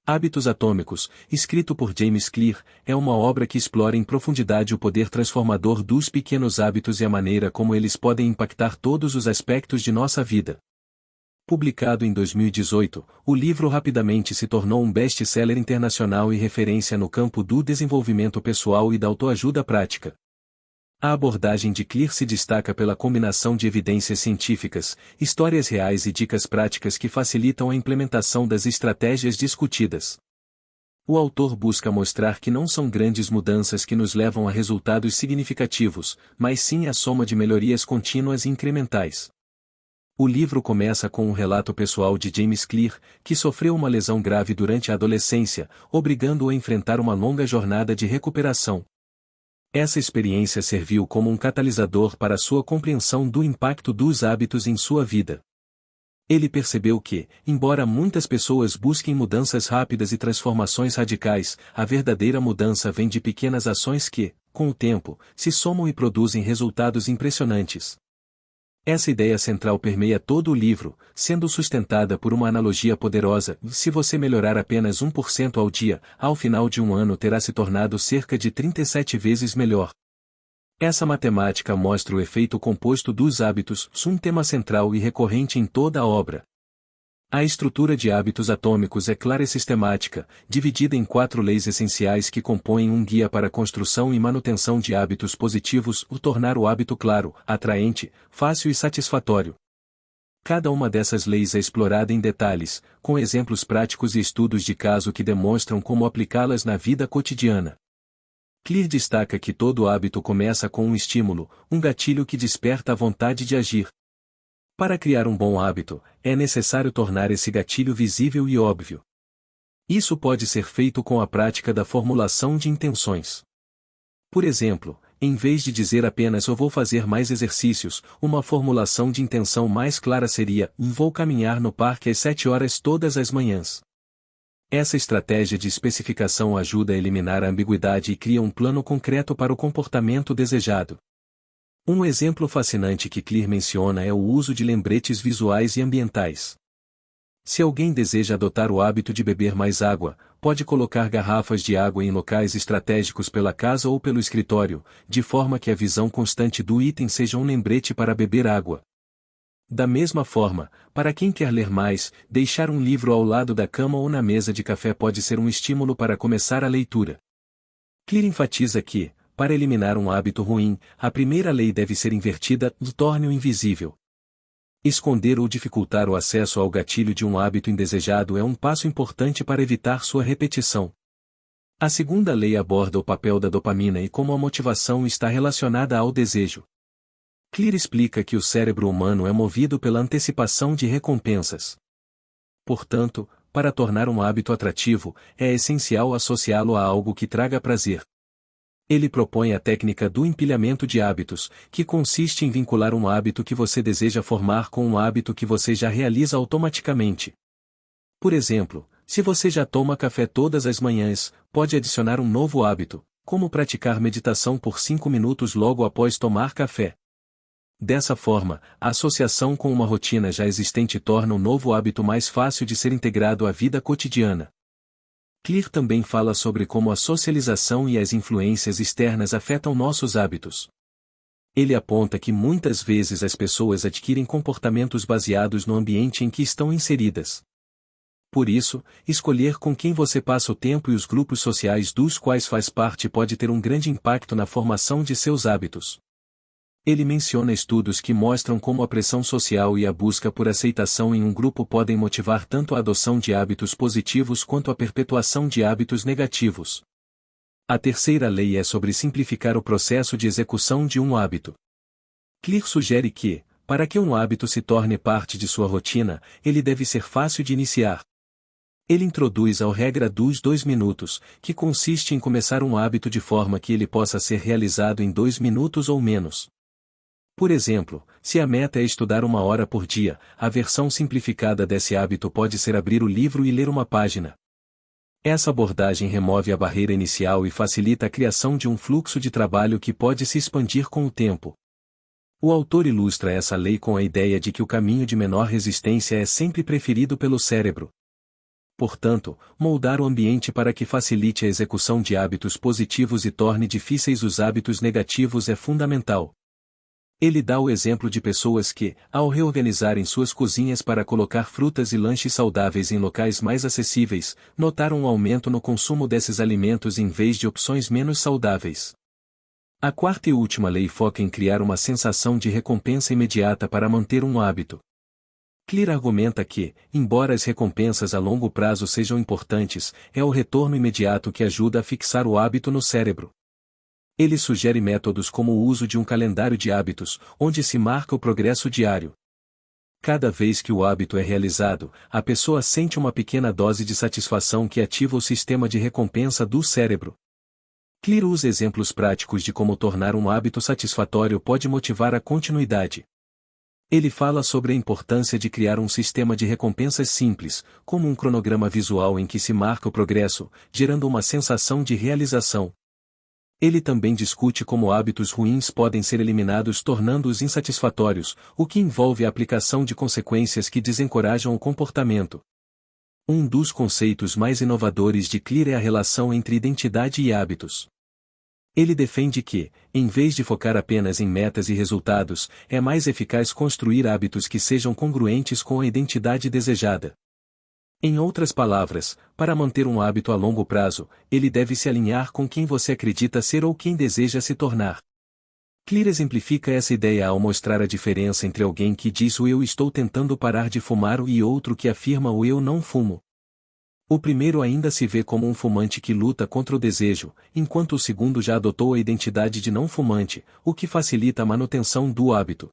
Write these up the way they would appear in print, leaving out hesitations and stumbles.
Hábitos Atômicos, escrito por James Clear, é uma obra que explora em profundidade o poder transformador dos pequenos hábitos e a maneira como eles podem impactar todos os aspectos de nossa vida. Publicado em 2018, o livro rapidamente se tornou um best-seller internacional e referência no campo do desenvolvimento pessoal e da autoajuda prática. A abordagem de Clear se destaca pela combinação de evidências científicas, histórias reais e dicas práticas que facilitam a implementação das estratégias discutidas. O autor busca mostrar que não são grandes mudanças que nos levam a resultados significativos, mas sim a soma de melhorias contínuas e incrementais. O livro começa com um relato pessoal de James Clear, que sofreu uma lesão grave durante a adolescência, obrigando-o a enfrentar uma longa jornada de recuperação. Essa experiência serviu como um catalisador para sua compreensão do impacto dos hábitos em sua vida. Ele percebeu que, embora muitas pessoas busquem mudanças rápidas e transformações radicais, a verdadeira mudança vem de pequenas ações que, com o tempo, se somam e produzem resultados impressionantes. Essa ideia central permeia todo o livro, sendo sustentada por uma analogia poderosa: se você melhorar apenas 1% ao dia, ao final de um ano terá se tornado cerca de 37 vezes melhor. Essa matemática mostra o efeito composto dos hábitos, um tema central e recorrente em toda a obra. A estrutura de hábitos atômicos é clara e sistemática, dividida em 4 leis essenciais que compõem um guia para a construção e manutenção de hábitos positivos: o tornar o hábito claro, atraente, fácil e satisfatório. Cada uma dessas leis é explorada em detalhes, com exemplos práticos e estudos de caso que demonstram como aplicá-las na vida cotidiana. Clear destaca que todo hábito começa com um estímulo, um gatilho que desperta a vontade de agir. Para criar um bom hábito, é necessário tornar esse gatilho visível e óbvio. Isso pode ser feito com a prática da formulação de intenções. Por exemplo, em vez de dizer apenas "eu vou fazer mais exercícios", uma formulação de intenção mais clara seria: "vou caminhar no parque às 7 horas todas as manhãs". Essa estratégia de especificação ajuda a eliminar a ambiguidade e cria um plano concreto para o comportamento desejado. Um exemplo fascinante que Clear menciona é o uso de lembretes visuais e ambientais. Se alguém deseja adotar o hábito de beber mais água, pode colocar garrafas de água em locais estratégicos pela casa ou pelo escritório, de forma que a visão constante do item seja um lembrete para beber água. Da mesma forma, para quem quer ler mais, deixar um livro ao lado da cama ou na mesa de café pode ser um estímulo para começar a leitura. Clear enfatiza que, para eliminar um hábito ruim, a primeira lei deve ser invertida: torne-o invisível. Esconder ou dificultar o acesso ao gatilho de um hábito indesejado é um passo importante para evitar sua repetição. A segunda lei aborda o papel da dopamina e como a motivação está relacionada ao desejo. Clear explica que o cérebro humano é movido pela antecipação de recompensas. Portanto, para tornar um hábito atrativo, é essencial associá-lo a algo que traga prazer. Ele propõe a técnica do empilhamento de hábitos, que consiste em vincular um hábito que você deseja formar com um hábito que você já realiza automaticamente. Por exemplo, se você já toma café todas as manhãs, pode adicionar um novo hábito, como praticar meditação por 5 minutos logo após tomar café. Dessa forma, a associação com uma rotina já existente torna o novo hábito mais fácil de ser integrado à vida cotidiana. Clear também fala sobre como a socialização e as influências externas afetam nossos hábitos. Ele aponta que muitas vezes as pessoas adquirem comportamentos baseados no ambiente em que estão inseridas. Por isso, escolher com quem você passa o tempo e os grupos sociais dos quais faz parte pode ter um grande impacto na formação de seus hábitos. Ele menciona estudos que mostram como a pressão social e a busca por aceitação em um grupo podem motivar tanto a adoção de hábitos positivos quanto a perpetuação de hábitos negativos. A terceira lei é sobre simplificar o processo de execução de um hábito. Clear sugere que, para que um hábito se torne parte de sua rotina, ele deve ser fácil de iniciar. Ele introduz a regra dos 2 minutos, que consiste em começar um hábito de forma que ele possa ser realizado em 2 minutos ou menos. Por exemplo, se a meta é estudar 1 hora por dia, a versão simplificada desse hábito pode ser abrir o livro e ler uma página. Essa abordagem remove a barreira inicial e facilita a criação de um fluxo de trabalho que pode se expandir com o tempo. O autor ilustra essa lei com a ideia de que o caminho de menor resistência é sempre preferido pelo cérebro. Portanto, moldar o ambiente para que facilite a execução de hábitos positivos e torne difíceis os hábitos negativos é fundamental. Ele dá o exemplo de pessoas que, ao reorganizarem suas cozinhas para colocar frutas e lanches saudáveis em locais mais acessíveis, notaram um aumento no consumo desses alimentos em vez de opções menos saudáveis. A quarta e última lei foca em criar uma sensação de recompensa imediata para manter um hábito. Clear argumenta que, embora as recompensas a longo prazo sejam importantes, é o retorno imediato que ajuda a fixar o hábito no cérebro. Ele sugere métodos como o uso de um calendário de hábitos, onde se marca o progresso diário. Cada vez que o hábito é realizado, a pessoa sente uma pequena dose de satisfação que ativa o sistema de recompensa do cérebro. Clear usa exemplos práticos de como tornar um hábito satisfatório pode motivar a continuidade. Ele fala sobre a importância de criar um sistema de recompensas simples, como um cronograma visual em que se marca o progresso, gerando uma sensação de realização. Ele também discute como hábitos ruins podem ser eliminados tornando-os insatisfatórios, o que envolve a aplicação de consequências que desencorajam o comportamento. Um dos conceitos mais inovadores de Clear é a relação entre identidade e hábitos. Ele defende que, em vez de focar apenas em metas e resultados, é mais eficaz construir hábitos que sejam congruentes com a identidade desejada. Em outras palavras, para manter um hábito a longo prazo, ele deve se alinhar com quem você acredita ser ou quem deseja se tornar. Clear exemplifica essa ideia ao mostrar a diferença entre alguém que diz o eu estou tentando parar de fumar e outro que afirma o eu não fumo. O primeiro ainda se vê como um fumante que luta contra o desejo, enquanto o segundo já adotou a identidade de não fumante, o que facilita a manutenção do hábito.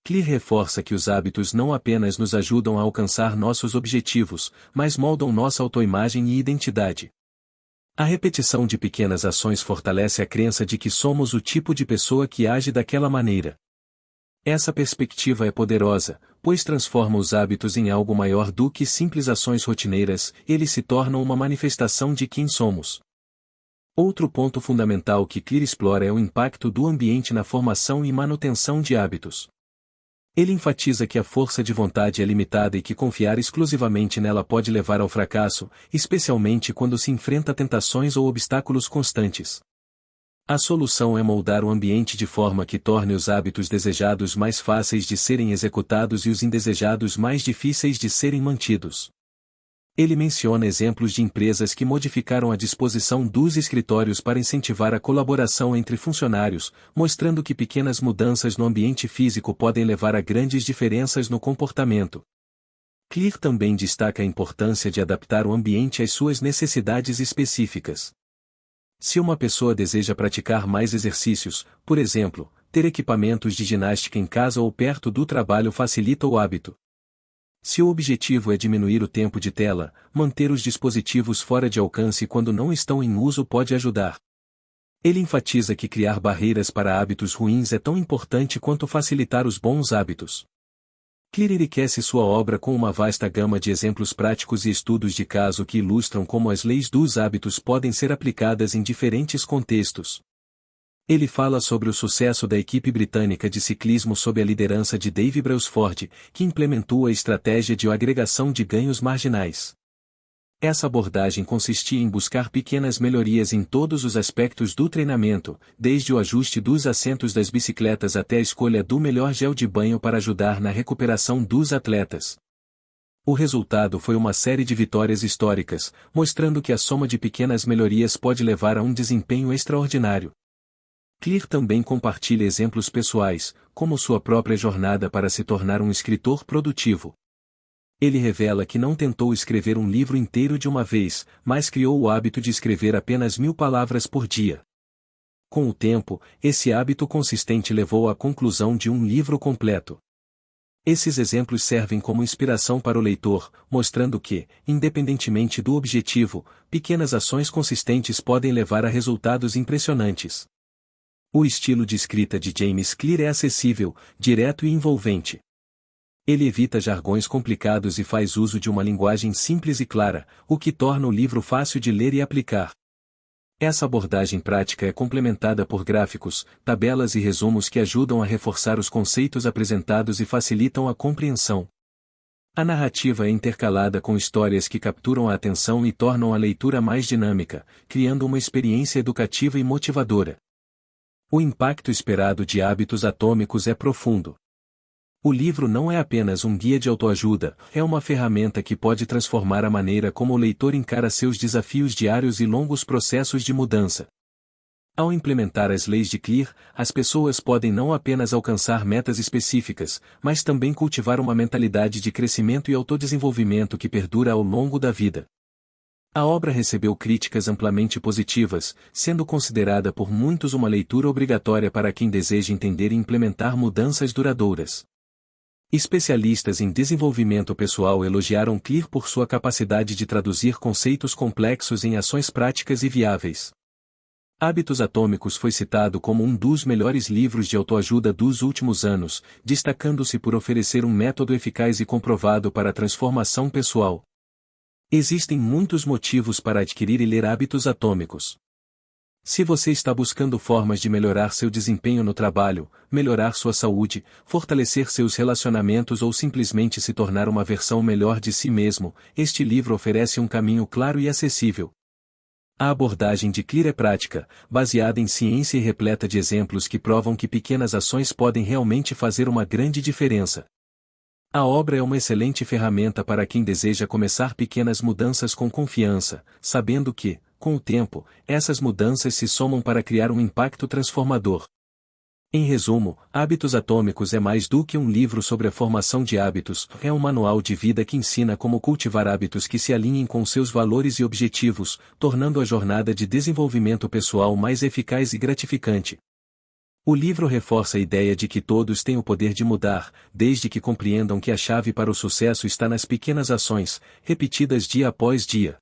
Clear reforça que os hábitos não apenas nos ajudam a alcançar nossos objetivos, mas moldam nossa autoimagem e identidade. A repetição de pequenas ações fortalece a crença de que somos o tipo de pessoa que age daquela maneira. Essa perspectiva é poderosa, pois transforma os hábitos em algo maior do que simples ações rotineiras, eles se tornam uma manifestação de quem somos. Outro ponto fundamental que Clear explora é o impacto do ambiente na formação e manutenção de hábitos. Ele enfatiza que a força de vontade é limitada e que confiar exclusivamente nela pode levar ao fracasso, especialmente quando se enfrenta a tentações ou obstáculos constantes. A solução é moldar o ambiente de forma que torne os hábitos desejados mais fáceis de serem executados e os indesejados mais difíceis de serem mantidos. Ele menciona exemplos de empresas que modificaram a disposição dos escritórios para incentivar a colaboração entre funcionários, mostrando que pequenas mudanças no ambiente físico podem levar a grandes diferenças no comportamento. Clear também destaca a importância de adaptar o ambiente às suas necessidades específicas. Se uma pessoa deseja praticar mais exercícios, por exemplo, ter equipamentos de ginástica em casa ou perto do trabalho facilita o hábito. Se o objetivo é diminuir o tempo de tela, manter os dispositivos fora de alcance quando não estão em uso pode ajudar. Ele enfatiza que criar barreiras para hábitos ruins é tão importante quanto facilitar os bons hábitos. Clear enriquece sua obra com uma vasta gama de exemplos práticos e estudos de caso que ilustram como as leis dos hábitos podem ser aplicadas em diferentes contextos. Ele fala sobre o sucesso da equipe britânica de ciclismo sob a liderança de Dave Brailsford, que implementou a estratégia de agregação de ganhos marginais. Essa abordagem consistia em buscar pequenas melhorias em todos os aspectos do treinamento, desde o ajuste dos assentos das bicicletas até a escolha do melhor gel de banho para ajudar na recuperação dos atletas. O resultado foi uma série de vitórias históricas, mostrando que a soma de pequenas melhorias pode levar a um desempenho extraordinário. Clear também compartilha exemplos pessoais, como sua própria jornada para se tornar um escritor produtivo. Ele revela que não tentou escrever um livro inteiro de uma vez, mas criou o hábito de escrever apenas 1000 palavras por dia. Com o tempo, esse hábito consistente levou à conclusão de um livro completo. Esses exemplos servem como inspiração para o leitor, mostrando que, independentemente do objetivo, pequenas ações consistentes podem levar a resultados impressionantes. O estilo de escrita de James Clear é acessível, direto e envolvente. Ele evita jargões complicados e faz uso de uma linguagem simples e clara, o que torna o livro fácil de ler e aplicar. Essa abordagem prática é complementada por gráficos, tabelas e resumos que ajudam a reforçar os conceitos apresentados e facilitam a compreensão. A narrativa é intercalada com histórias que capturam a atenção e tornam a leitura mais dinâmica, criando uma experiência educativa e motivadora. O impacto esperado de Hábitos Atômicos é profundo. O livro não é apenas um guia de autoajuda, é uma ferramenta que pode transformar a maneira como o leitor encara seus desafios diários e longos processos de mudança. Ao implementar as leis de Clear, as pessoas podem não apenas alcançar metas específicas, mas também cultivar uma mentalidade de crescimento e autodesenvolvimento que perdura ao longo da vida. A obra recebeu críticas amplamente positivas, sendo considerada por muitos uma leitura obrigatória para quem deseja entender e implementar mudanças duradouras. Especialistas em desenvolvimento pessoal elogiaram Clear por sua capacidade de traduzir conceitos complexos em ações práticas e viáveis. Hábitos Atômicos foi citado como um dos melhores livros de autoajuda dos últimos anos, destacando-se por oferecer um método eficaz e comprovado para a transformação pessoal. Existem muitos motivos para adquirir e ler Hábitos Atômicos. Se você está buscando formas de melhorar seu desempenho no trabalho, melhorar sua saúde, fortalecer seus relacionamentos ou simplesmente se tornar uma versão melhor de si mesmo, este livro oferece um caminho claro e acessível. A abordagem de Clear é prática, baseada em ciência e repleta de exemplos que provam que pequenas ações podem realmente fazer uma grande diferença. A obra é uma excelente ferramenta para quem deseja começar pequenas mudanças com confiança, sabendo que, com o tempo, essas mudanças se somam para criar um impacto transformador. Em resumo, Hábitos Atômicos é mais do que um livro sobre a formação de hábitos, é um manual de vida que ensina como cultivar hábitos que se alinhem com seus valores e objetivos, tornando a jornada de desenvolvimento pessoal mais eficaz e gratificante. O livro reforça a ideia de que todos têm o poder de mudar, desde que compreendam que a chave para o sucesso está nas pequenas ações, repetidas dia após dia.